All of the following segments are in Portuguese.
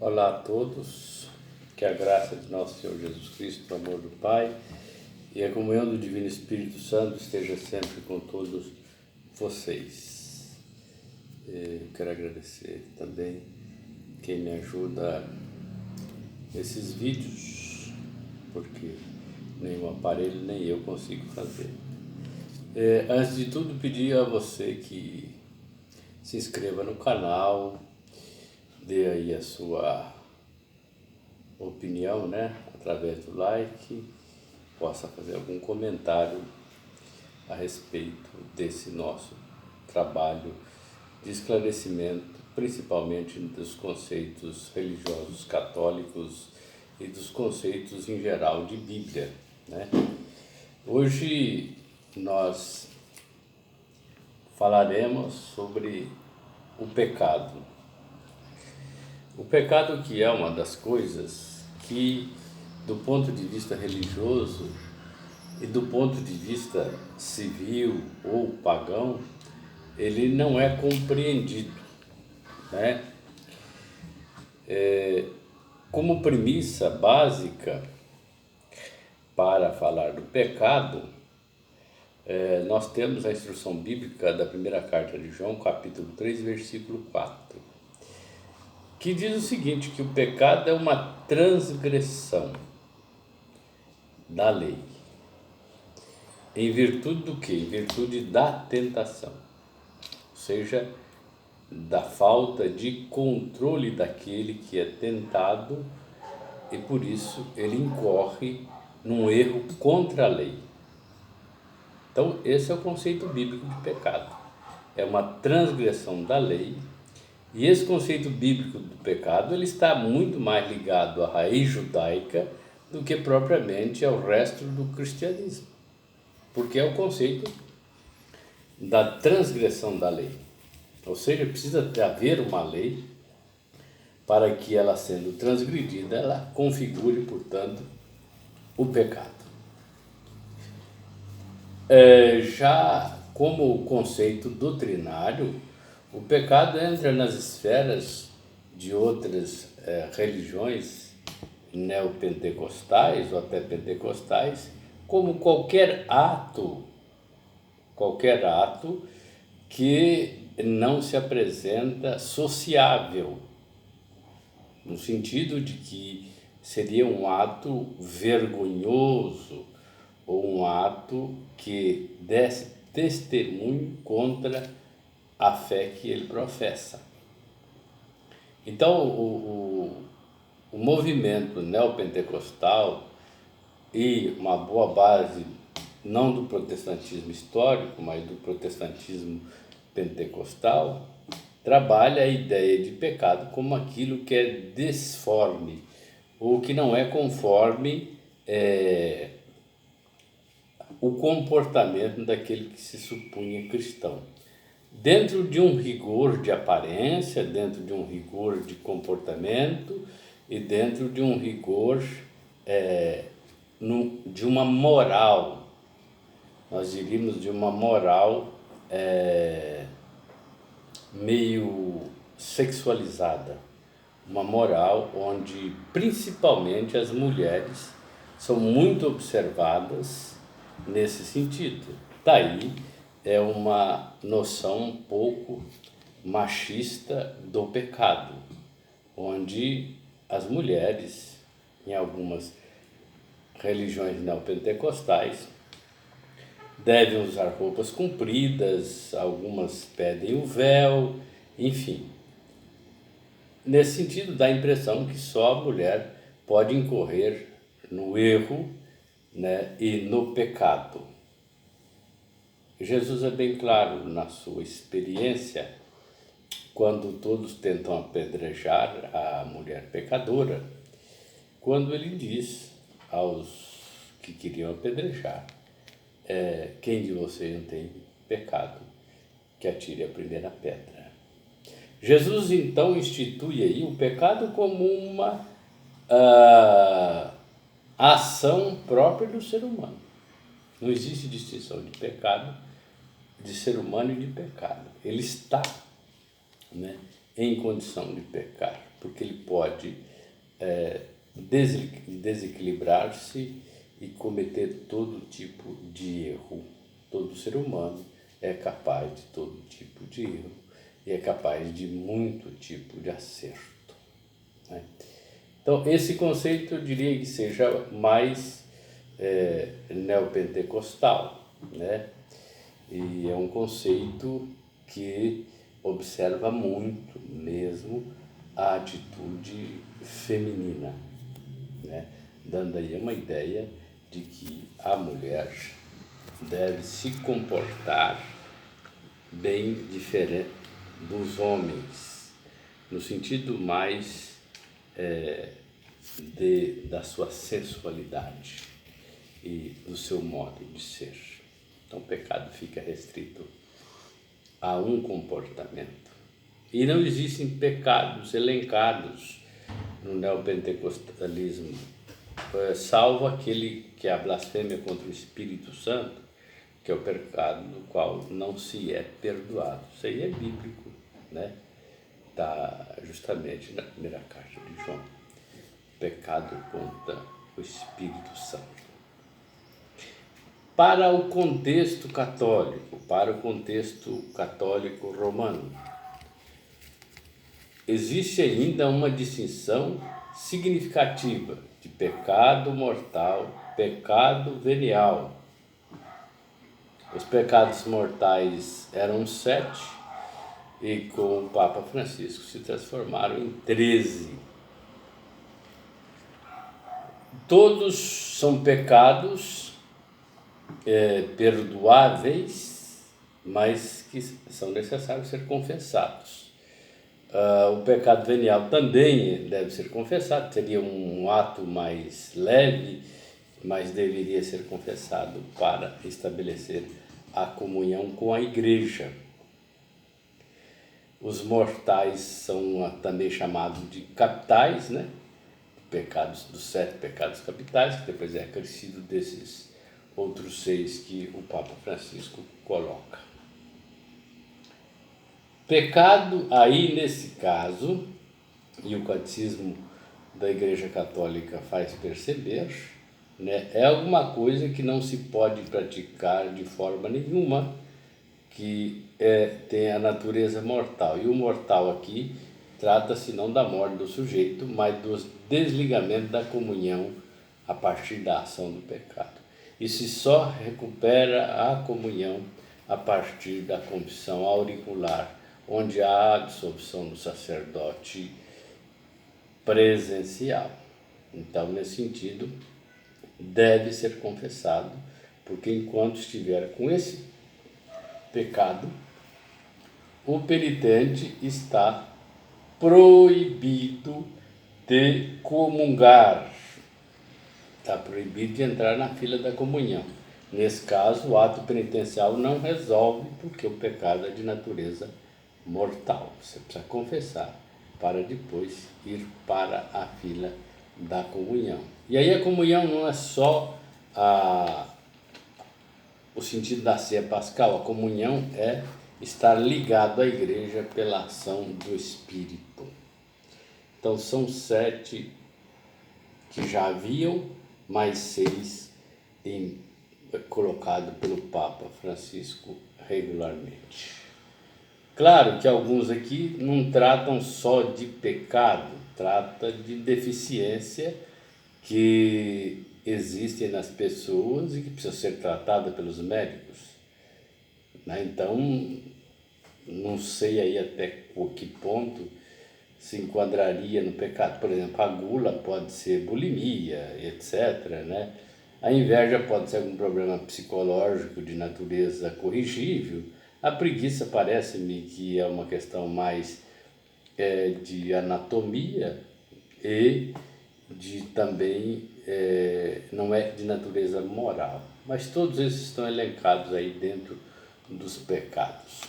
Olá a todos, que a graça de nosso Senhor Jesus Cristo, o amor do Pai e a comunhão do Divino Espírito Santo esteja sempre com todos vocês. Eu quero agradecer também quem me ajuda nesses vídeos, porque nenhum aparelho nem eu consigo fazer. Antes de tudo, pedir a você que se inscreva no canal, dê aí a sua opinião, através do like, possa fazer algum comentário a respeito desse nosso trabalho de esclarecimento, principalmente dos conceitos religiosos católicos e dos conceitos em geral de Bíblia, Hoje nós falaremos sobre o pecado. O pecado, que é uma das coisas que, do ponto de vista religioso e do ponto de vista civil ou pagão, ele não é compreendido, Como premissa básica para falar do pecado, nós temos a instrução bíblica da primeira carta de João, capítulo 3, versículo 4, que diz o seguinte, que o pecado é uma transgressão da lei. Em virtude do quê? Em virtude da tentação, ou seja, da falta de controle daquele que é tentado, e por isso ele incorre num erro contra a lei. Então, esse é o conceito bíblico de pecado. É uma transgressão da lei, e esse conceito bíblico do pecado ele está muito mais ligado à raiz judaica do que propriamente ao resto do cristianismo, porque é o conceito da transgressão da lei. Ou seja, precisa haver uma lei para que ela, sendo transgredida, ela configure, portanto, o pecado. Já como conceito doutrinário, o pecado entra nas esferas de outras religiões neopentecostais ou até pentecostais, como qualquer ato que não se apresenta sociável, no sentido de que seria um ato vergonhoso ou um ato que desse testemunho contra a fé que ele professa. Então, o movimento neopentecostal e uma boa base, não do protestantismo histórico, mas do protestantismo pentecostal, trabalha a ideia de pecado como aquilo que é desforme, ou que não é conforme o comportamento daquele que se supunha cristão. Dentro de um rigor de aparência, dentro de um rigor de comportamento e dentro de um rigor de uma moral, nós diríamos de uma moral meio sexualizada, uma moral onde principalmente as mulheres são muito observadas nesse sentido. Daí é uma noção um pouco machista do pecado, onde as mulheres, em algumas religiões neopentecostais, devem usar roupas compridas, algumas pedem o véu, enfim. Nesse sentido, dá a impressão que só a mulher pode incorrer no erro, e no pecado. Jesus é bem claro na sua experiência, quando todos tentam apedrejar a mulher pecadora, quando ele diz aos que queriam apedrejar, quem de vocês não tem pecado, que atire a primeira pedra. Jesus então institui aí o pecado como uma ação própria do ser humano. Não existe distinção de pecado, de ser humano e de pecado. Ele está em condição de pecar. porque ele pode desequilibrar-se e cometer todo tipo de erro. Todo ser humano é capaz de todo tipo de erro e é capaz de muito tipo de acerto, né? Então, esse conceito eu diria que seja mais neopentecostal, né? E é um conceito que observa muito mesmo a atitude feminina, né? Dando aí uma ideia de que a mulher deve se comportar bem diferente dos homens, no sentido mais da sua sensualidade e do seu modo de ser. Então o pecado fica restrito a um comportamento. E não existem pecados elencados no neopentecostalismo, salvo aquele que é a blasfêmia contra o Espírito Santo, que é o pecado do qual não se é perdoado. Isso aí é bíblico, né? Está justamente na primeira carta de João. Pecado contra o Espírito Santo. Para o contexto católico romano, existe ainda uma distinção significativa de pecado mortal, pecado venial. Os pecados mortais eram 7 e com o Papa Francisco se transformaram em 13. Todos são pecados perdoáveis, mas que são necessários ser confessados. O pecado venial também deve ser confessado, seria um ato mais leve, mas deveria ser confessado para estabelecer a comunhão com a igreja. Os mortais são também chamados de capitais, né? Pecados dos 7 pecados capitais, que depois é acrescido desses outros 6 que o Papa Francisco coloca. Pecado aí nesse caso, e o catecismo da Igreja Católica faz perceber, né, é alguma coisa que não se pode praticar de forma nenhuma, que tem a natureza mortal. E o mortal aqui trata-se não da morte do sujeito, mas do desligamento da comunhão a partir da ação do pecado. E se só recupera a comunhão a partir da confissão auricular, onde há a absolvição do sacerdote presencial. Então, nesse sentido, deve ser confessado, porque enquanto estiver com esse pecado, o penitente está proibido de comungar, está proibido de entrar na fila da comunhão. Nesse caso, o ato penitencial não resolve, porque o pecado é de natureza mortal. Você precisa confessar para depois ir para a fila da comunhão. E aí a comunhão não é só o sentido da ceia pascal, a comunhão é estar ligado à igreja pela ação do Espírito. Então são 7 que já haviam, mais 6 colocado pelo Papa Francisco regularmente. Claro que alguns aqui não tratam só de pecado, trata de deficiência que existem nas pessoas e que precisa ser tratada pelos médicos, né? Então, não sei aí até que ponto se enquadraria no pecado. Por exemplo, a gula pode ser bulimia, etc., né? A inveja pode ser algum problema psicológico de natureza corrigível. A preguiça parece-me que é uma questão mais de anatomia e de também não é de natureza moral. Mas todos esses estão elencados aí dentro dos pecados.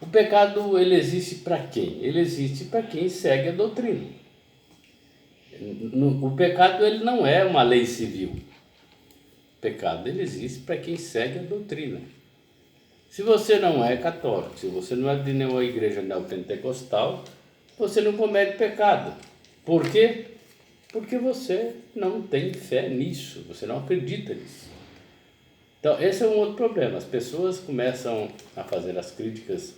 O pecado, ele existe para quem? Ele existe para quem segue a doutrina. O pecado, ele não é uma lei civil. O pecado, ele existe para quem segue a doutrina. Se você não é católico, se você não é de nenhuma igreja neopentecostal, você não comete pecado. Por quê? Porque você não tem fé nisso, você não acredita nisso. Então, esse é um outro problema. As pessoas começam a fazer as críticas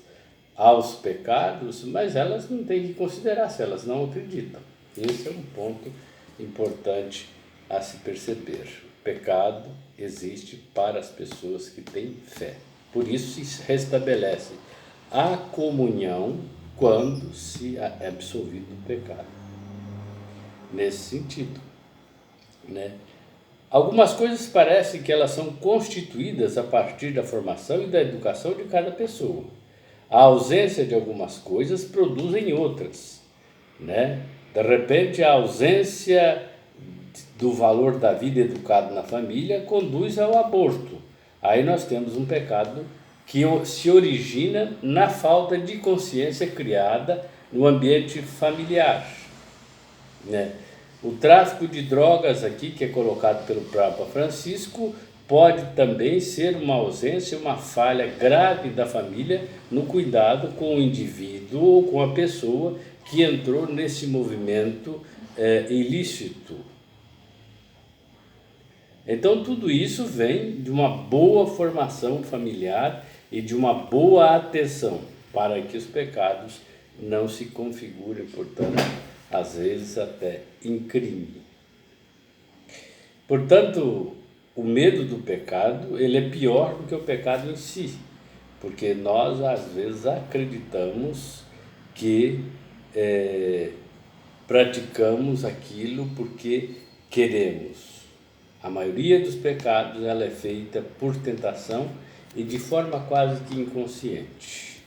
aos pecados, mas elas não têm que considerar se elas não acreditam. Esse é um ponto importante a se perceber. O pecado existe para as pessoas que têm fé. Por isso se restabelece a comunhão quando se é absolvido do pecado. Nesse sentido, né? Algumas coisas parecem que elas são constituídas a partir da formação e da educação de cada pessoa. A ausência de algumas coisas produzem outras, né? De repente, a ausência do valor da vida educada na família conduz ao aborto. Aí nós temos um pecado que se origina na falta de consciência criada no ambiente familiar, né? O tráfico de drogas aqui, que é colocado pelo Papa Francisco, pode também ser uma ausência, uma falha grave da família no cuidado com o indivíduo ou com a pessoa que entrou nesse movimento ilícito. Então tudo isso vem de uma boa formação familiar e de uma boa atenção para que os pecados não se configurem, portanto, às vezes até em crime. Portanto, o medo do pecado, ele é pior do que o pecado em si, porque nós às vezes acreditamos que praticamos aquilo porque queremos. A maioria dos pecados ela é feita por tentação e de forma quase que inconsciente.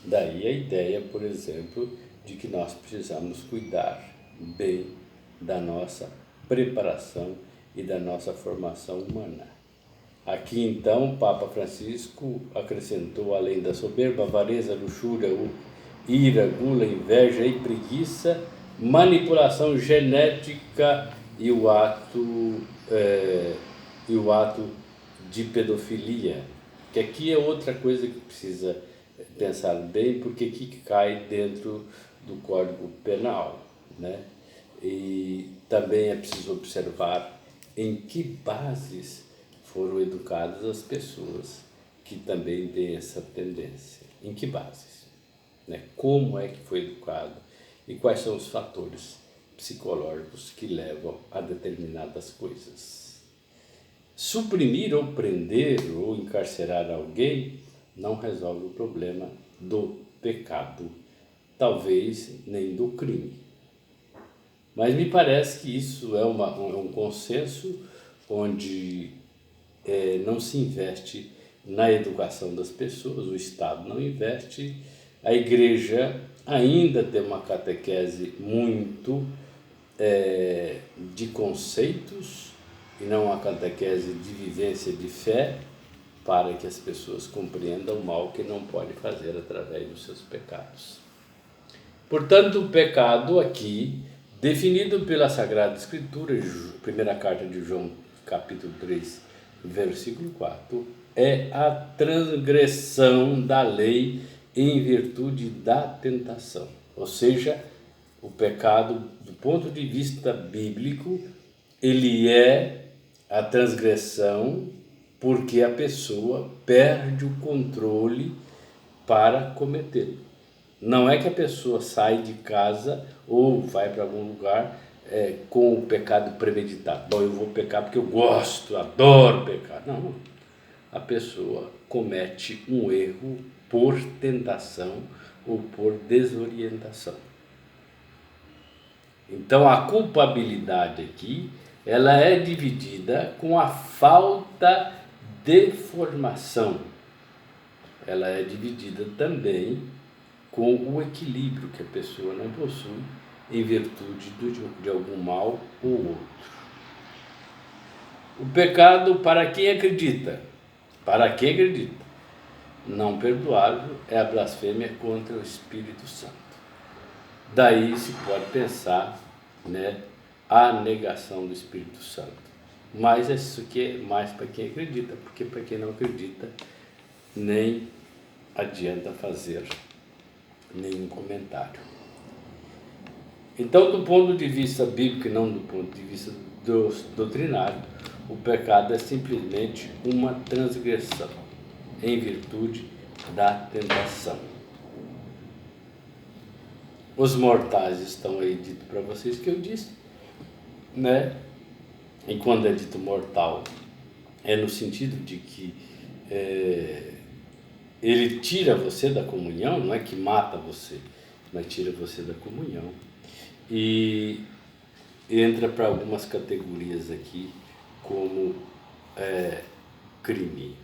Daí a ideia, por exemplo, de que nós precisamos cuidar bem da nossa preparação e da nossa formação humana. Aqui então o Papa Francisco acrescentou, além da soberba, avareza, luxúria, ira, gula, inveja e preguiça, manipulação genética e o ato de pedofilia, que aqui é outra coisa que precisa pensar bem, porque aqui cai dentro do Código Penal, né? E também é preciso observar em que bases foram educadas as pessoas que também têm essa tendência. Em que bases? Né? Como é que foi educado e quais são os fatores psicológicos que levam a determinadas coisas. Suprimir ou prender ou encarcerar alguém não resolve o problema do pecado, talvez nem do crime. Mas me parece que isso é um consenso onde não se investe na educação das pessoas, o Estado não investe, a igreja ainda tem uma catequese muito de conceitos e não uma catequese de vivência de fé, para que as pessoas compreendam o mal que não pode fazer através dos seus pecados. Portanto, o pecado aqui, definido pela Sagrada Escritura, primeira carta de João, capítulo 3, versículo 4, é a transgressão da lei em virtude da tentação. Ou seja, o pecado, do ponto de vista bíblico, ele é a transgressão porque a pessoa perde o controle para cometê-lo. Não é que a pessoa sai de casa ou vai para algum lugar com o pecado premeditado. Bom, eu vou pecar porque eu gosto, adoro pecar. Não, a pessoa comete um erro por tentação ou por desorientação. Então a culpabilidade aqui, ela é dividida com a falta de formação. Ela é dividida também com o equilíbrio que a pessoa não possui em virtude de algum mal ou outro. O pecado, para quem acredita, não perdoável é a blasfêmia contra o Espírito Santo. Daí se pode pensar, a negação do Espírito Santo. Mas isso aqui é mais para quem acredita, porque para quem não acredita, nem adianta fazer nenhum comentário. Então, do ponto de vista bíblico e não do ponto de vista doutrinário, o pecado é simplesmente uma transgressão em virtude da tentação. Os mortais estão aí dito para vocês que eu disse, né? E quando é dito mortal, é no sentido de que ele tira você da comunhão, não é que mata você, mas tira você da comunhão. E entra para algumas categorias aqui como crime.